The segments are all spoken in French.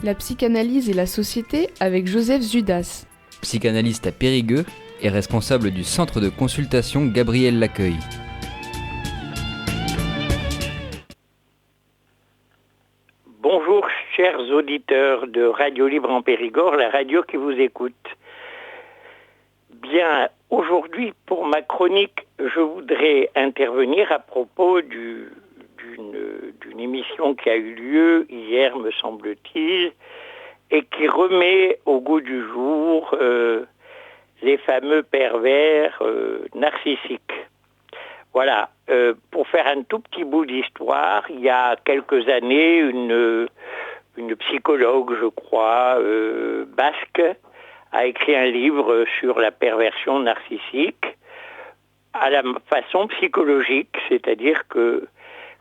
La psychanalyse et la société avec Joseph Zudas. Psychanalyste à Périgueux et responsable du centre de consultation Gabriel Laccueil. Bonjour chers auditeurs de Radio Libre en Périgord, la radio qui vous écoute. Bien, aujourd'hui pour ma chronique, je voudrais intervenir à propos d'une émission qui a eu lieu hier, me semble-t-il, et qui remet au goût du jour les fameux pervers narcissiques. Voilà, pour faire un tout petit bout d'histoire, il y a quelques années, une psychologue, je crois, basque, a écrit un livre sur la perversion narcissique à la façon psychologique, c'est-à-dire que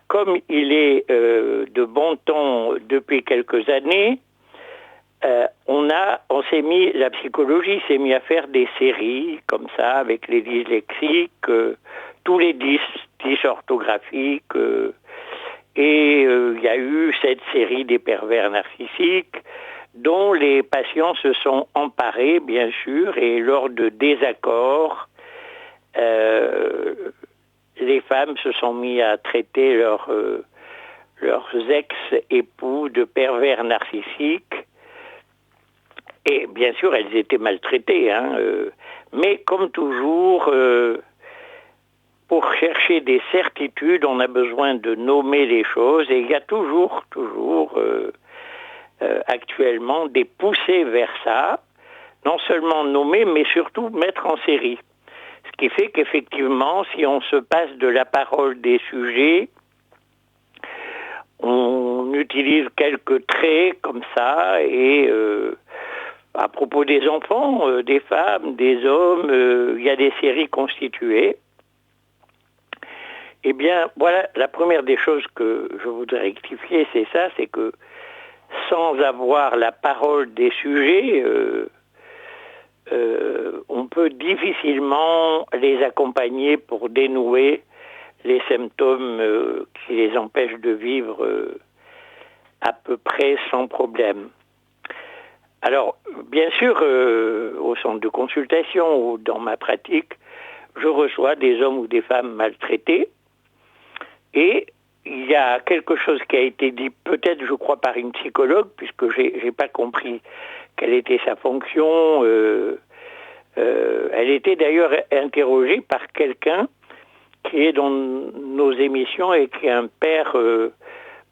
comme il est de bon ton depuis quelques années, la psychologie s'est mis à faire des séries comme ça avec les dyslexiques, tous les 10 orthographiques, et il y a eu cette série des pervers narcissiques dont les patients se sont emparés, bien sûr, et lors de désaccords, les femmes se sont mis à traiter leurs ex-époux de pervers narcissiques. Et bien sûr, elles étaient maltraitées, mais comme toujours, pour chercher des certitudes, on a besoin de nommer les choses, et il y a toujours actuellement des poussées vers ça, non seulement nommer, mais surtout mettre en série. Ce qui fait qu'effectivement, si on se passe de la parole des sujets, on utilise quelques traits comme ça, et à propos des enfants, des femmes, des hommes, il y a des séries constituées. Eh bien, voilà, la première des choses que je voudrais rectifier, c'est ça, c'est que sans avoir la parole des sujets, on peut difficilement les accompagner pour dénouer les symptômes qui les empêchent de vivre à peu près sans problème. Alors, bien sûr, au centre de consultation ou dans ma pratique, je reçois des hommes ou des femmes maltraités, et il y a quelque chose qui a été dit, peut-être, je crois, par une psychologue, puisque j'ai pas compris quelle était sa fonction. Elle était d'ailleurs interrogée par quelqu'un qui est dans nos émissions et qui est un père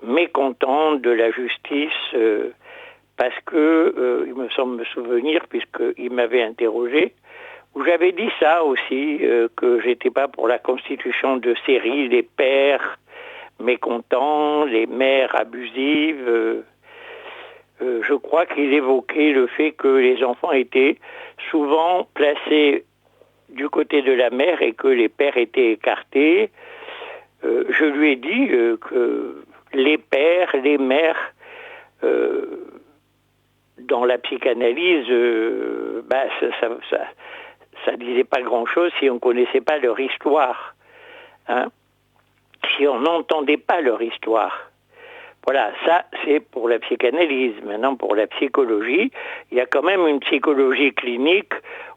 mécontent de la justice, parce que, il me semble me souvenir, puisqu'il m'avait interrogé, où j'avais dit ça aussi, que j'étais pas pour la constitution de séries, les pères mécontents, les mères abusives. Je crois qu'il évoquait le fait que les enfants étaient souvent placés du côté de la mère et que les pères étaient écartés. Je lui ai dit que les pères, les mères, dans la psychanalyse, ça disait pas grand-chose si on connaissait pas leur histoire, si on n'entendait pas leur histoire. Voilà, ça c'est pour la psychanalyse. Maintenant, pour la psychologie, il y a quand même une psychologie clinique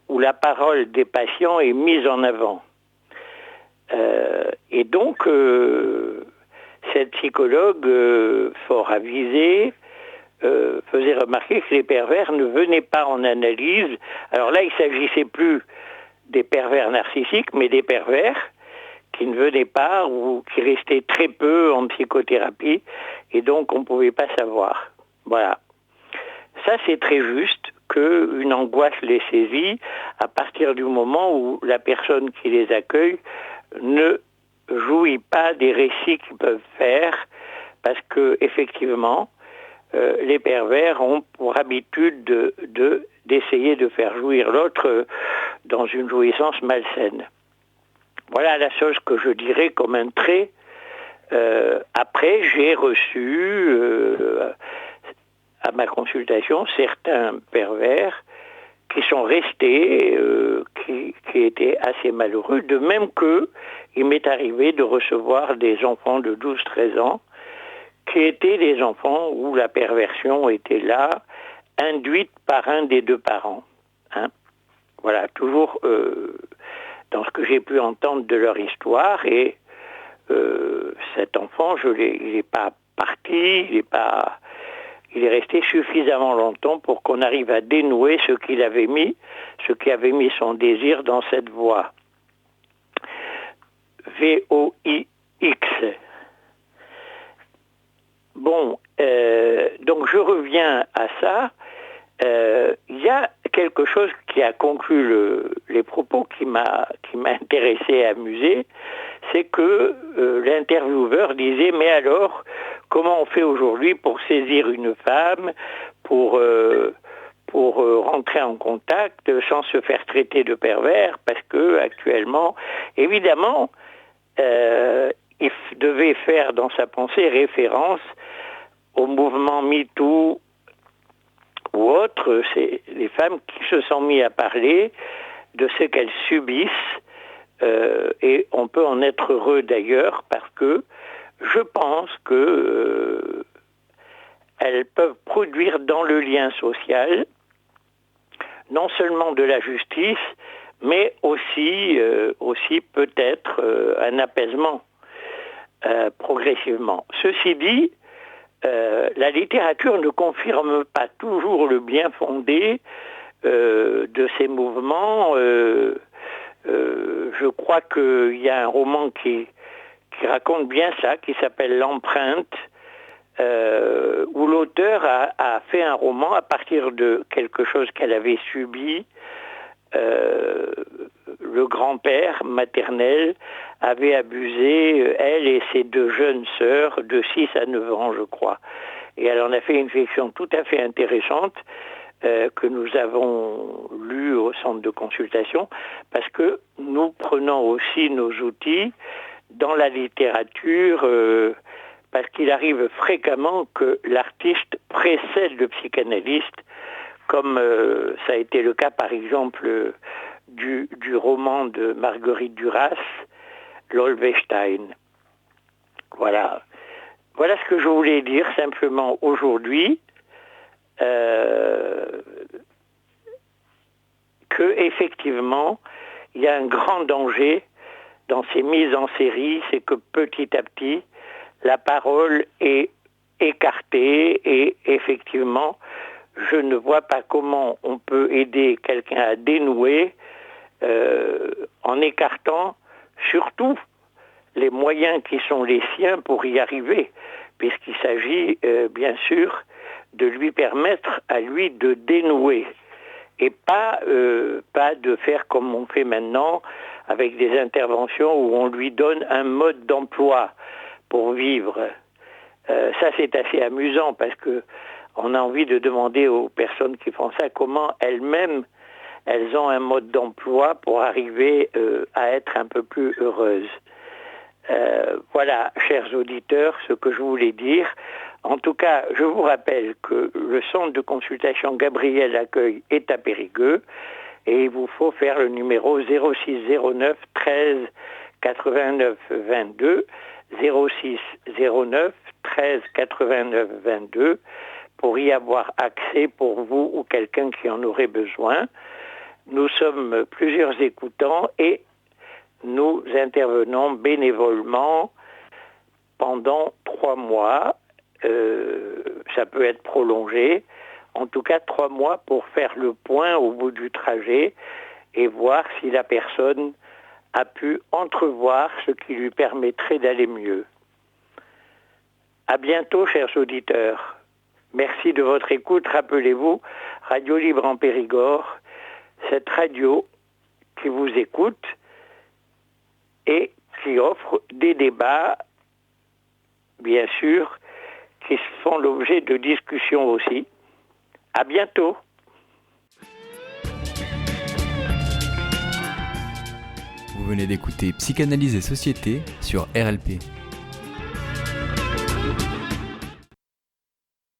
où la parole des patients est mise en avant. Et donc, cette psychologue, fort avisée, faisait remarquer que les pervers ne venaient pas en analyse. Alors là, il ne s'agissait plus des pervers narcissiques, mais des pervers qui ne venaient pas ou qui restaient très peu en psychothérapie, et donc on ne pouvait pas savoir. Voilà. Ça, c'est très juste qu'une angoisse les saisit à partir du moment où la personne qui les accueille ne jouit pas des récits qu'ils peuvent faire, parce que effectivement, les pervers ont pour habitude d'essayer de faire jouir l'autre dans une jouissance malsaine. Voilà la chose que je dirais comme un trait. Après, j'ai reçu à ma consultation certains pervers qui sont restés, qui étaient assez malheureux, de même que il m'est arrivé de recevoir des enfants de 12-13 ans qui étaient des enfants où la perversion était là, induite par un des deux parents. Hein. Voilà, toujours dans ce que j'ai pu entendre de leur histoire. Et cet enfant, il n'est pas parti, il est resté suffisamment longtemps pour qu'on arrive à dénouer ce qui avait mis son désir dans cette voie. V-O-I-X. Bon, donc je reviens à ça. Il y a quelque chose qui a conclu les propos qui m'a intéressé et amusé, c'est que l'intervieweur disait « Mais alors, comment on fait aujourd'hui pour saisir une femme, pour rentrer en contact sans se faire traiter de pervers ?» Parce que actuellement, évidemment, il devait faire dans sa pensée référence au mouvement MeToo ou autre, c'est les femmes qui se sont mis à parler de ce qu'elles subissent, et on peut en être heureux d'ailleurs, parce que je pense que elles peuvent produire dans le lien social non seulement de la justice, mais aussi peut-être un apaisement progressivement. Ceci dit, la littérature ne confirme pas toujours le bien fondé de ces mouvements. Je crois qu'il y a un roman qui raconte bien ça, qui s'appelle L'Empreinte, où l'auteur a fait un roman à partir de quelque chose qu'elle avait subi. Le grand-père maternel avait abusé, elle et ses deux jeunes sœurs, de 6 à 9 ans, je crois. Et elle en a fait une fiction tout à fait intéressante que nous avons lue au centre de consultation, parce que nous prenons aussi nos outils dans la littérature, parce qu'il arrive fréquemment que l'artiste précède le psychanalyste, comme ça a été le cas par exemple du roman de Marguerite Duras, L'Olvestein. Voilà ce que je voulais dire simplement aujourd'hui, que effectivement il y a un grand danger dans ces mises en série, c'est que petit à petit la parole est écartée, et effectivement je ne vois pas comment on peut aider quelqu'un à dénouer en écartant surtout les moyens qui sont les siens pour y arriver, puisqu'il s'agit bien sûr de lui permettre à lui de dénouer, et pas de faire comme on fait maintenant avec des interventions où on lui donne un mode d'emploi pour vivre. Ça c'est assez amusant, parce que on a envie de demander aux personnes qui font ça comment elles-mêmes elles ont un mode d'emploi pour arriver à être un peu plus heureuses. Voilà, chers auditeurs, ce que je voulais dire. En tout cas, je vous rappelle que le centre de consultation Gabriel Accueil est à Périgueux, et il vous faut faire le numéro 0609 13 89 22, 06 09 13 89 22, pour y avoir accès pour vous ou quelqu'un qui en aurait besoin. Nous sommes plusieurs écoutants et nous intervenons bénévolement pendant 3 mois. Ça peut être prolongé. En tout cas, 3 mois pour faire le point au bout du trajet et voir si la personne a pu entrevoir ce qui lui permettrait d'aller mieux. À bientôt, chers auditeurs. Merci de votre écoute. Rappelez-vous, Radio Libre en Périgord, cette radio qui vous écoute et qui offre des débats, bien sûr, qui font l'objet de discussions aussi. À bientôt. Vous venez d'écouter Psychanalyse et Société sur RLP.